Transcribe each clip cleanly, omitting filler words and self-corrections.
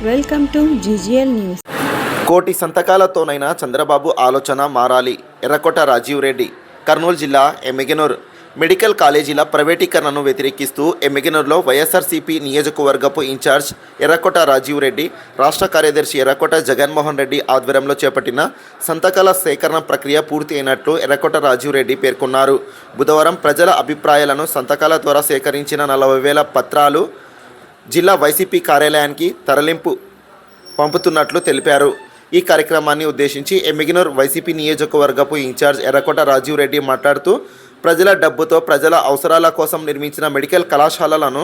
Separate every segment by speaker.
Speaker 1: Welcome to GGL news.
Speaker 2: కోటి సంతకాలతోనైనా చంద్రబాబు ఆలోచన మారాలి. ఎర్రకోట రాజీవ్ రెడ్డి. కర్నూలు జిల్లా ఎమ్మిగనూరు మెడికల్ కాలేజీల ప్రైవేటీకరణను వ్యతిరేకిస్తూ ఎమ్మిగనూరులో వైఎస్ఆర్సీపీ నియోజకవర్గపు ఇన్ఛార్జ్ ఎర్రకోట రాజీవ్ రెడ్డి, రాష్ట్ర కార్యదర్శి ఎర్రకోట జగన్మోహన్ రెడ్డి ఆధ్వర్యంలో చేపట్టిన సంతకాల సేకరణ ప్రక్రియ పూర్తి అయినట్లు ఎర్రకోట రాజీవ్ రెడ్డి పేర్కొన్నారు. బుధవారం ప్రజల అభిప్రాయాలను సంతకాల ద్వారా సేకరించిన 40,000 పత్రాలు జిల్లా వైసీపీ కార్యాలయానికి తరలింపు పంపుతున్నట్లు తెలిపారు. ఈ కార్యక్రమాన్ని ఉద్దేశించి ఎమ్మిగనూరు వైసీపీ నియోజకవర్గపు ఇన్ఛార్జ్ ఎర్రకోట రాజీవ్ రెడ్డి మాట్లాడుతూ, ప్రజల డబ్బుతో ప్రజల అవసరాల కోసం నిర్మించిన మెడికల్ కళాశాలలను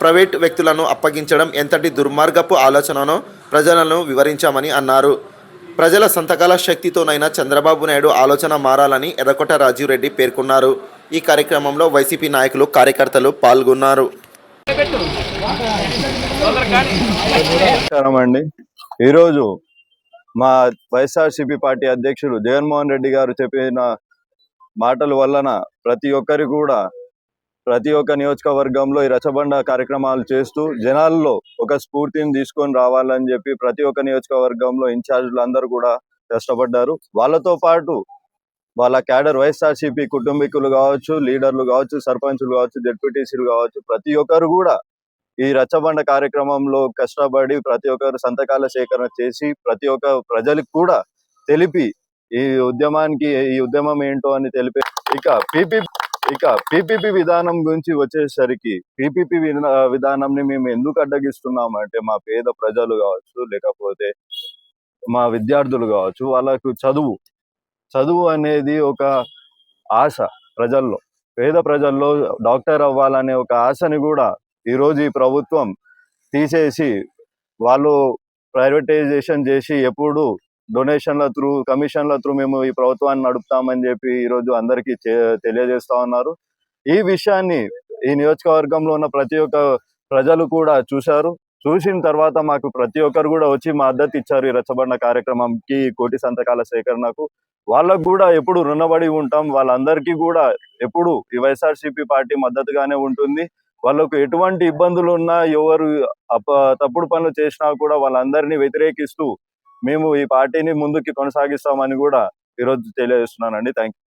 Speaker 2: ప్రైవేట్ వ్యక్తులను అప్పగించడం ఎంతటి దుర్మార్గపు ఆలోచననో ప్రజలను వివరించామని అన్నారు. ప్రజల సంతకాల శక్తితోనైనా చంద్రబాబు నాయుడు ఆలోచన మారాలని ఎర్రకోట రాజీవ్ రెడ్డి పేర్కొన్నారు. ఈ కార్యక్రమంలో వైసీపీ నాయకులు, కార్యకర్తలు పాల్గొన్నారు.
Speaker 3: అండి, ఈరోజు మా వైఎస్ఆర్సీపీ పార్టీ అధ్యక్షుడు జగన్మోహన్ రెడ్డి గారు చెప్పిన మాటల వలన ప్రతి ఒక్కరి కూడా ప్రతి ఒక్క నియోజకవర్గంలో ఈ రచ్చబండ కార్యక్రమాలు చేస్తూ జనాల్లో ఒక స్ఫూర్తిని తీసుకొని రావాలని చెప్పి ప్రతి ఒక్క నియోజకవర్గంలో ఇన్ఛార్జీలు అందరూ కూడా కష్టపడ్డారు. వాళ్ళతో పాటు వాళ్ళ క్యాడర్ వైఎస్ఆర్సీపీ కుటుంబీకులు కావచ్చు, లీడర్లు కావచ్చు, సర్పంచులు కావచ్చు, జెడ్పీటీసీలు కావచ్చు, ప్రతి ఒక్కరు కూడా ఈ రచ్చబండ కార్యక్రమంలో కష్టపడి ప్రతి ఒక్కరు సంతకాల సేకరణ చేసి ప్రతి ఒక్క ప్రజలకు కూడా తెలిపి ఈ ఉద్యమం ఏంటో అని తెలిపి ఇక పీపీపీ విధానం గురించి వచ్చేసరికి పీపీపీ విధానంని మేము ఎందుకు అడ్డగిస్తున్నామంటే మా పేద ప్రజలు కావచ్చు, లేకపోతే మా విద్యార్థులు కావచ్చు, వాళ్ళకు చదువు అనేది ఒక ఆశ ప్రజల్లో, పేద ప్రజల్లో డాక్టర్ అవ్వాలనే ఒక ఆశని కూడా ఈరోజు ఈ ప్రభుత్వం తీసేసి వాళ్ళు ప్రైవేటైజేషన్ చేసి ఎప్పుడు డొనేషన్ల త్రూ, కమిషన్ల త్రూ మేము ఈ ప్రభుత్వాన్ని నడుపుతామని చెప్పి ఈరోజు అందరికీ తెలియజేస్తా ఉన్నారు. ఈ విషయాన్ని ఈ నియోజకవర్గంలో ఉన్న ప్రతి ఒక్క ప్రజలు కూడా చూసిన తర్వాత మాకు ప్రతి ఒక్కరు కూడా వచ్చి మద్దతు ఇచ్చారు. ఈ రచ్చబండ కార్యక్రమంకి, కోటి సంతకాల సేకరణకు వాళ్ళకు కూడా ఎప్పుడు రుణపడి ఉంటాం. వాళ్ళందరికీ కూడా ఎప్పుడు ఈ వైఎస్ఆర్సీపీ పార్టీ మద్దతుగానే ఉంటుంది. వాళ్ళకు ఎటువంటి ఇబ్బందులు ఉన్నా, ఎవరు తప్పుడు పనులు చేసినా కూడా వాళ్ళందరినీ వ్యతిరేకిస్తూ మేము ఈ పార్టీని ముందుకి కొనసాగిస్తామని కూడా ఈరోజు తెలియజేస్తున్నానండి. Thank you.